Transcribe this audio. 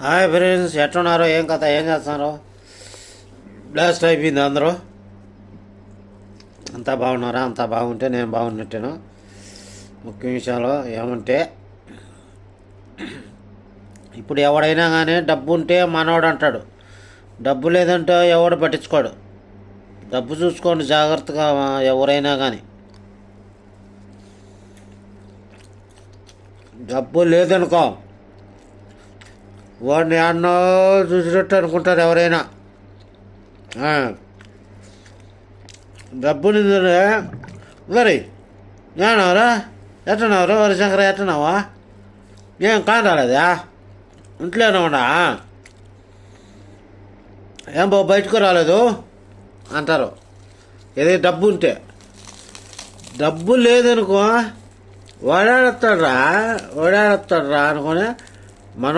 Hi friends, ఎట్టున్నారో, ఏం కథ, ఏం చేస్తున్నారు? బ్లాస్ట్ అయిపోయింది అందరూ. అంతా బాగున్నారా? అంతా బాగుంటే నేను బాగున్నట్టేను. ముఖ్య విషయాలు ఏమంటే, ఇప్పుడు ఎవడైనా కానీ డబ్బు ఉంటే మనోడు అంటాడు, డబ్బు లేదంటే ఎవడు పట్టించుకోడు. డబ్బు చూసుకోండి జాగ్రత్తగా, ఎవరైనా కానీ. డబ్బు లేదనుకో, వాడిని అన్నో చూసినట్టు అనుకుంటారు ఎవరైనా. డబ్బుని మరి నేనవరా ఎట్టనవరా వరిశంకర, ఎట్టనావా? ఏం కాదాలేదా? ఇంట్లోనే ఉన్నా? ఏం బాబు బయటకు రాలేదు అంటారు. ఏదో డబ్బు ఉంటే. డబ్బు లేదనుకో, ఓడాడతాడ్రా అనుకొని మనం